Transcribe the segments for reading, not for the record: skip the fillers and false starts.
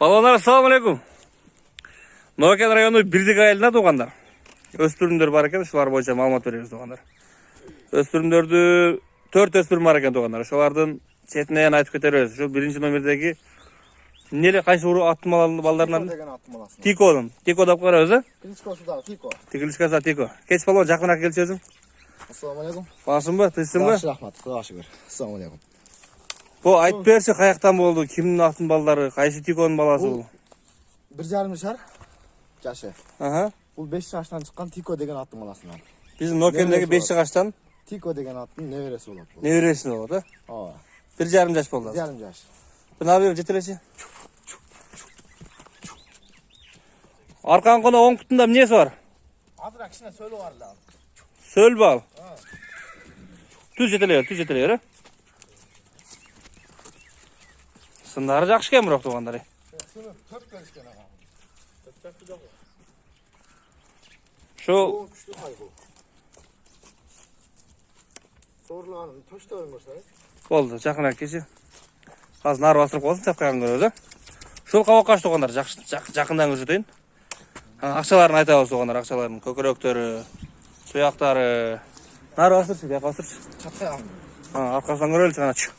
Balonlar, assalamu alaikum. Noken rayonu Birdik ayılına doğanlar. Öspürümдөр бар екен, шулар бойынша маалымат беребиз doğanlar. Öspürümдөрдү 4 öspürüm бар екен doğanlar. Шолардын четинен айтып кетербиз. Şu birinci номердеги неле кайсы уру аттын балдарынан? Тико. Тико деп карабыз, а? Кличкосы да, Тико. Кличкосы Тико. Кеч балон жакыныраак келчи өзүң. Ассаламу алейкум. Башсыңбы, тынчсыңбы? Жакшы, рахмат. Кудайга шүгүр. Ассаламу алейкум. Бу айтып берчи, каяктан болду? Кимдин аттын балдары? Кайсы Тиконун баласы бул? 1,5 жаш жашы. Аха. Бул 5 жаштан чыккан Тико деген аттын баласынан. Биздин Нокендеги 5 жаштан Тико деген аттын небереси болот бул. Небереси болот, а? Ооба. 1,5 жаш болду. 1,5 жаш. Бuna bir жетелеши. Arkan konu 10 kutunda nesi var? Azırak kişine söyle var lan. Söl bal. Tüz jeteliyor, ha? Sındarı jakşı ken biroq tuğandары. Şunu tört görüşken ağa. Şu Küçlü hay bu. Sorulanın toşta ölmüşler. oldu, jakыныраак келчи. Азыр нары басырып коесуң, чапкаган көрөбүз, а? Шул кабакка туғандар, жакындан көрсөтөйүн. Акчаларын айтабыз туғандар, акчаларын, көкөрөктөрү, туяктары. Нары басырчы, бияка басырчы. Çatkayan. Аркасынан көрөлүчү каначы.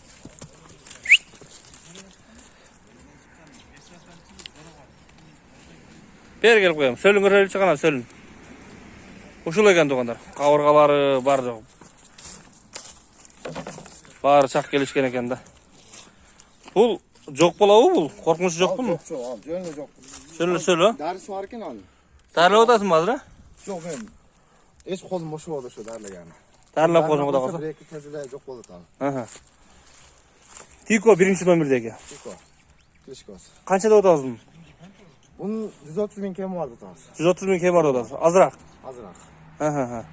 Бери келип коем, сөлүн көрөлүчү кана, сөлүн. Ушул экен туғандар, кабыргалары бар жок. Баары чак келишкен экен да. Бул жок болобу бул? Коркунучу жокпу? Жок, ал жөнү жок. Сөлө, Дарысы бар экен анын. Дарылап атасың азыр, а? Жок, мен эч колум бош болду ошо дарылаган. Дарылап койсоң кудай калса. Бир-эки кезде жок болот ал. Аха. Тико биринчи номердеги. Тико. Кличкосы. Канча деп атасың? Bunun 130 bin kemi vardı taas. 130 bin kemi var деп атасың. Азыраак. Azırak. Аха.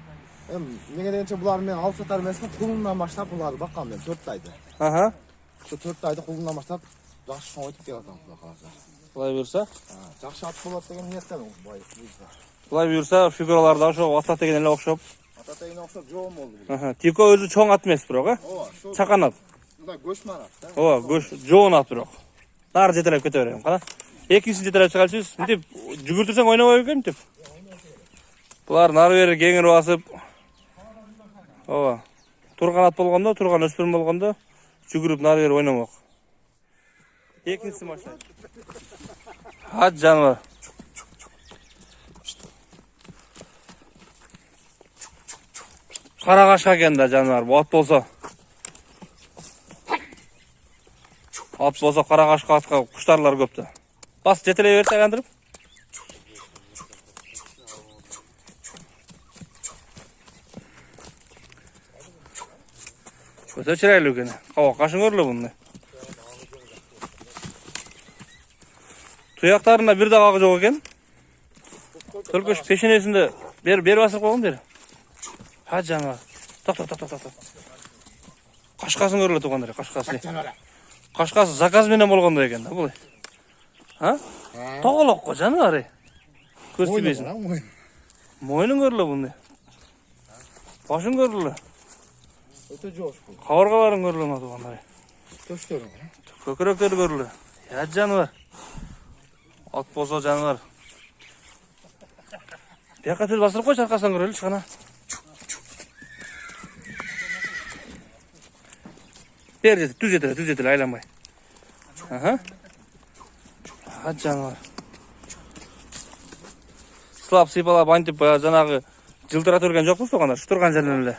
Nege deyince bular men alıp satar meskin kulundan başlap bulardı bakkan ben 4 aydı. Аха. Şu 4 ayda kulundan başlap жақсы шоң өтіп келе жатам құдай қаласа. Булай буюрса, Жақсы ат болады деген ниеттемін бұйырса. булай буюрса фигуралар да ошо ата деген эле окшоп. Ата тегине окшоп жоом болду бул. Аха. Тико өзү чоң ат эмес бирок, а? Ооба, şu Чакан ат. мындай көшмөн ат да. Ооба, көш жоон ат бирок. Нары жетелеп кете берем, кана. Экинчисин жетелеп чыгарчыбыз. Мынтип жүгүртүрсөң ойнобой экен мынтип. Булар нары бери кеңирип басып. Ооба. Турган ат болгондо, турган өспүрүм болгондо жүгүрүп нары бери ойномок. Экинчиси баштайт. Ат жаныбар. Кара кашка экен да жаныбар. Ат болсо. Ат болсо кара кашка атка куштарлар көп да. Бас жетелей берет айландырып. Көзө чырайлуу экен. Кабак кашың көрүлө муну. Туяктарында бир да кагы жок экен. Төлкөш пешенесинде бер басып койгон бер. Ха жаныбар. Ток. Кашкасын көрүлө тугандар, кашкасы. Кашкасы заказ менен болгондой экен да бул. Ha? Toğlok ko canım Көз тибесин. Мойнун көрүлө буну. Башын көрүлө. Өтө жош бул. Кабыргаларын көрүлө ма тугандар. Төштөрү. Көкөрөктөрү көрүлө. Я жаныбар. Ат болсо жаныбар. Бияка тел басырып койчу аркасынан көрөлүчү кана. Бер түз жетеле айланбай. Аха. Ат жаныбар. Слап сыйпалап антип жанагы жылтыра турган жокпуз тугандар. Турган жеринен эле.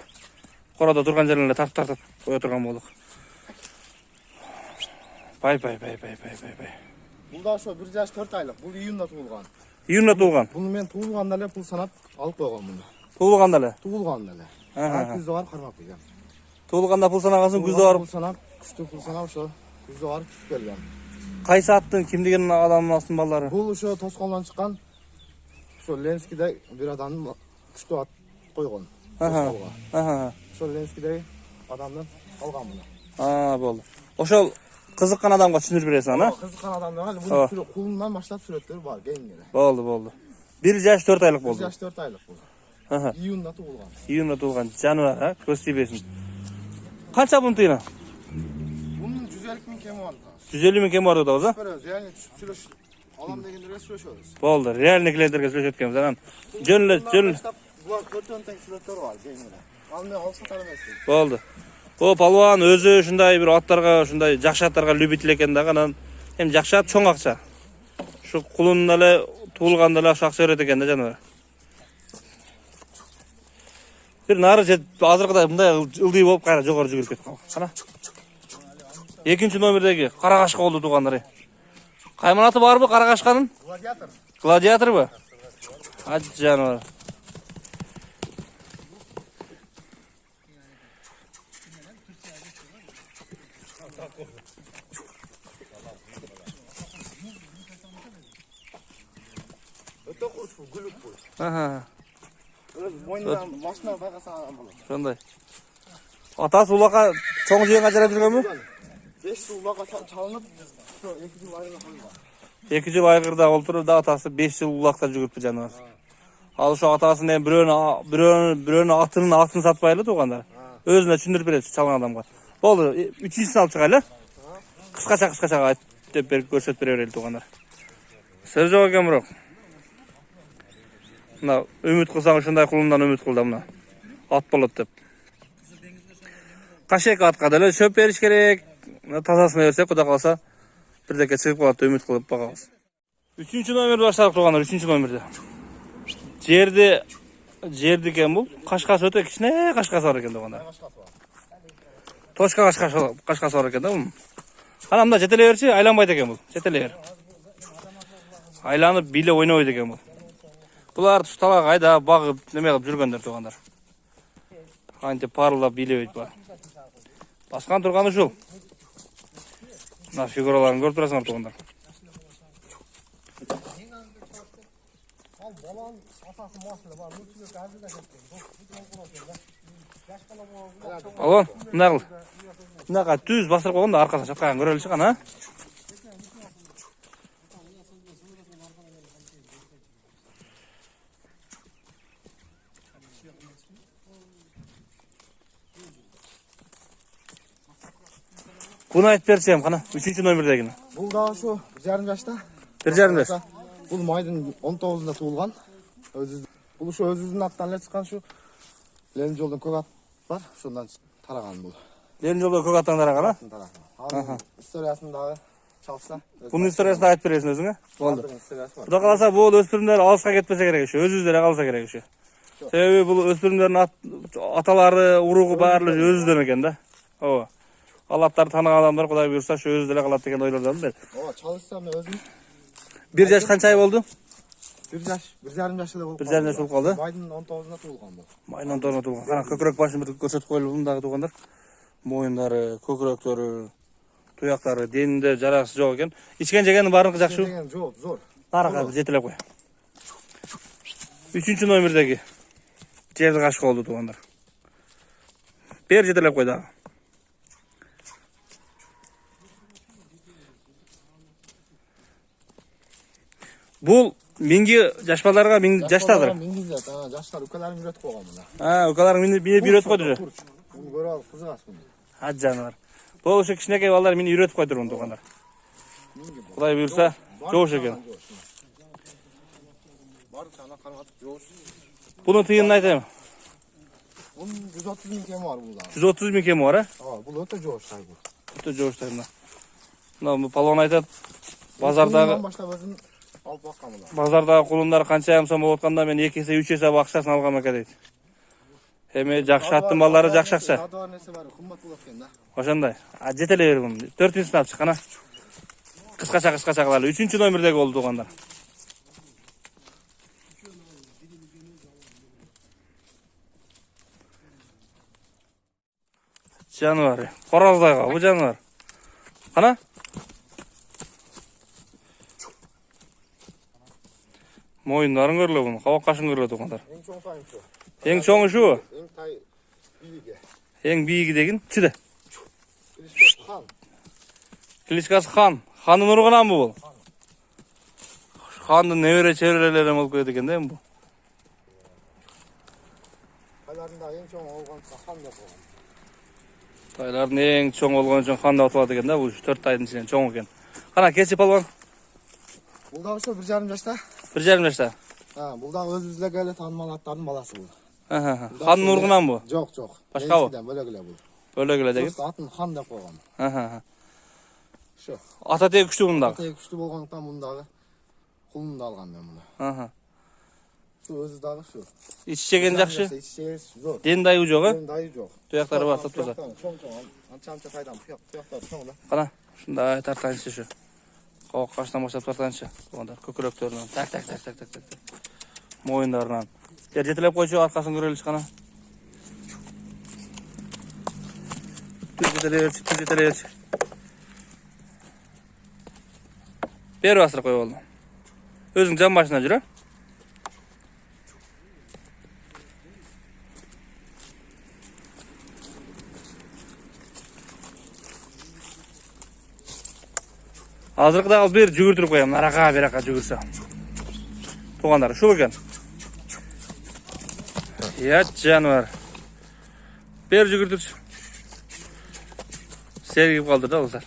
Короодо турган жеринен эле тартып кое турган болдук. Бай. Бул да ошо 1 жаш 4 айлык. Бул июнда туулган. Июнда туулган. Буну мен туулганда эле пул санап алып койгон муну. Туулганда эле. Туулганда эле. Күздө барып кармап келген. Туулганда пул санагасын күздө барып. Пул санап, күчтүү пул санап ошо күздө барып түшүп келген. Кайсы аттын кимдигин адамдын астын балдары? Бул ошо тоскоолдон чыккан ошо Ленскийде бир адамдын күчтүү ат койгон. Аха. Ошо Ленскийде адамдын алган муну. Болду. Ошол кызыккан адамга түшүндүрүп бересиң ана? Кызыккан адамдарга бул кулундан баштап сүрөттөр бар, кеңири. Болду. 1 жаш 4 айлык болду. 1 жаш 4 айлык бул. Аха. Июнда туулган. Июнда туулган жаныбар, көз тибесин. Канча бунун тыйыны? Bunun 150 150 bin kemi var. 150 ming kemi var da oza. Böyle yani süreç alam degenlere süreçiyoruz. Boldu. Realni klientlerge söylöşetkemiz anan. Jönle. Bular 4-10 tane suratlar var gengere. Almaya alsa tanımasın. Boldu. O palvan özü şunday bir atlarga, şunday jakşı atlarga любитель экен да анан hem jakşı at çoң акча. Şu kulunun ele tuğulganda ele akça öret eken de janыбар. Bir nары jet azırgıda mындай ылдый болуp кайра жогору жүгүрүп кетип калган. Кана. Экинчи номердеги карагашка болду туугандары. Кайман аты барбы карагашканын? Gladyator. Gladyatorбы? Ат жаныбар. Öte kuruş bu, gülük bu. Aha. Boynundan başına bakasana bunu. Şunday. Atası ulaka çoң жеген качарап жүргөнбү? 5 yıl ulaka çalınıp, şu 2 yıl ayrıla koyma. 2 жыл айгырда олтуруп да атасы 5 жыл улакта жүгүрүптү жаныбар. Ал ошо атасын эми бирөөнүн атын сатпай эле туугандар. Өзүнө түшүндүрүп берет чалган адамга. Болду, 3-үчүсүн алып чыгайлы. Кыскача айтып деп берип көрсөтүп бере берели туугандар. Сөз жок экен бирок. Мына үмүт кылсаң ушундай кулундан үмүт кыл да мына. Ат болот деп. Кашек атка деле шөп бериш керек. Тазасына берсек, кудай калса бирдеке чыгып калат деп үмүт кылып багабыз. 3-үчү номерди баштадык туугандар, 3-үчү номерди. Жерди экен бул. Кашкасы өтө кичине кашкасы бар экен туугандар. Точка кашкасы бар экен да бул. Ана мында жетелей берчи, айланбайт экен бул. Жетелей бер. Айланып биле ойнобойт экен бул. Булар тушталак айда багып неме кылып жүргөндөр туугандар. Антип парылдап билебейт бар. Баскан турганы ушул. Мына фигураларын көрүп турасыңар туугандар. Ал баланын атасы машина бар, мүчүлөк азында кеткен. Алон, мына кыл. Мынага түз бастырып койгондо аркасына чаткаган көрөлүчү кана. Bunu aytып берсем кана, 3-чү номердегини. Бул да ошо 1,5 жашта. 1,5 жаш. Бул майдын 19-ында туулган. Бул ошо өзүбүздүн аттан эле чыккан шу Ленин жолдон көк ат бар, ошондон тараган бул. Ленин жолдон көк аттан тараган, а? Историясын дагы чалса. Бунун историясын да айтып бересиң өзүңө. Болду. Кудай кааласа бул өспүрүмдөр алыска кетпесе керек ошо, өзүбүз эле калса керек ошо. Себеби бул өспүрүмдөрдүн аталары, уругу баары өзүбүздөн экен да. Ооба. Ал аттарды тааныган адамдар Кудай буйрса ошо өзү деле калат деген ойлордомун мен. Ооба, чалышсам мен өзүм. 1 жаш канча ай болду? 1 жаш, 1,5 жаш эле болуп 1,5 жаш болуп калды. Майдын 19-ында туулган бул. Майдын 19-ында туулган. Кана көкүрөк башын бир көрсөтүп коелу мындагы туугандар. Моюндары, көкүрөктөрү, туяктары, денинде жарасы жок экен. Ичкен жегени баарыныкы жакшы. Жеген жок, зор. Нарага жетелеп кой. 3-чү номердеги жерди кашка болду туугандар. Бер жетелеп кой дагы. Бул минги жашпаларга миң жаштадыр. Жаштар укаларын үйрөтүп койгон мына. Укаларын мени үйрөтүп койду. Муну көрүп алып кызыгасың. Ат жаныбар. Бул ошо кичинекей балдар мени үйрөтүп койдурмун туугандар. Кудай буйрса, жоош экен. Бар жана каратып жоош. Бунун тыйынын айтайм. Бунун 130 миң кеми бар булда. 130 миң кеми бар, а? Ооба, бул өтө жоош сайгы. Өтө жоош тайна. Мына палван айтат, базардагы алып баккан булар. Базардагы кулундар канча сом болуп атканда мен 2 эсе 3 эсе акчасын алгам экен дейт. Эми жакшы аттын балдары жакшы акча. Сатып нерсе бар, кымбат болот экен да. Ошондой. Жетелей бер муну. 4-син алып чыккана. Кыскача кылалы. 3-чү номердеги болду туугандар. Жаныбар. Короздайга, бу жаныбар. Кана? Моюндарын көрөлү муну, кабак кашын көрөлү туугандар. Эң чоң тайынчы. Эң чоңу шу. Эң тай бииги. Эң бииги деген чиде. Хан. Кличкасы хан. Хандын уругунан бул. Хандын небере чеберелери болуп кетет экен да бул. Кайларында эң чоң болгон хан деп койгон. Tayların en çoğun olgan üçün kanda otuladı eken da, bu 4 ayın içinden çoğun eken. Kana keçi palvan? Бұл да ошо 1,5 жашта. 1,5 yaşta. Бұл да өзүбүзгө эле таанымал аттардын баласы бұл. Ханын ургунан бу? Жок, жок. Башка бу? Ленскиден бөлөк эле бул. Бөлөк эле деген. Атын хан деп койгон. Ошо. Ата тегі күчтүү мындагы. Ата тегі күчтүү болгондуктан мындагы кулун да алгам мен муну. Şu özü dağı şu. İç çeken jakşı. İç çeken zor. Den dayı jok ha? Den dayı jok. Tuyaktары бар сатпаса. Çoğ. Ança faydan. Tuyaktары çoğ da. Qana, şunda tartançı şu. Qoq qaşdan başlap tartançı. Onda köküröktöründen tak. Moyunlarından. Jetilep koyçu arkaсын көрелиш qana. Jetilep. Beri basır koy oğlum. Özün can başına jür ha? Азыркыда ал бир жүгүртүрүп коем, нарага берака жүгүрсө. Тугандары ушул экен. Ят жаныбар. Бер жүгүртүрчү. Сергип калды да узар.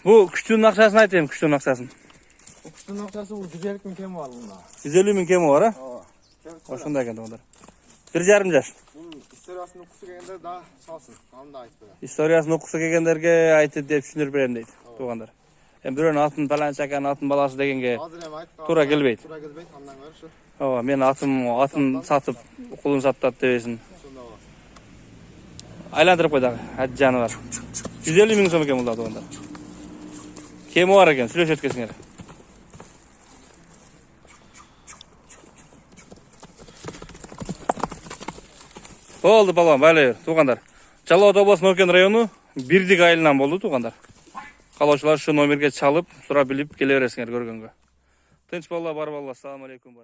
Bu küçüğün akçaсын айтайım, küçüğün akçaсын. Kuşun akçası bu 150 bin kemi var bunda. 150 bin kemi var ha? Oşunda eкен onlar. 1,5 jaş. Bunun istoriyasını okusu gelende daha çalsın. Onu da ayıp böyle. Historiyaсын okusa kelgenlerge aytып деп түшүндүрүп берем дейт туугандар. Бирөөнүн атын паланчакан атын баласы дегенге туура келбейт. Тура келбейт, андан көрү şu. Ооба, мен атын сатып, кулун саттат дебесин. Şunda var. Айландырып кой дагы, жаныбар. 150 миң сом экен бул да туугандар. Кеми бар экен, сүйлөшүп өткөсүңөр. Oldu balon, baylayır, tuğanlar. Çalıot Obası Noken rayonu Birdik ayылынан болду, tuğanlar. Kalauçular şu nomerge çalıp, sura bilip, gele veresiңер көргөнгө. Тынч болла, бар болла, assalamu alaikum.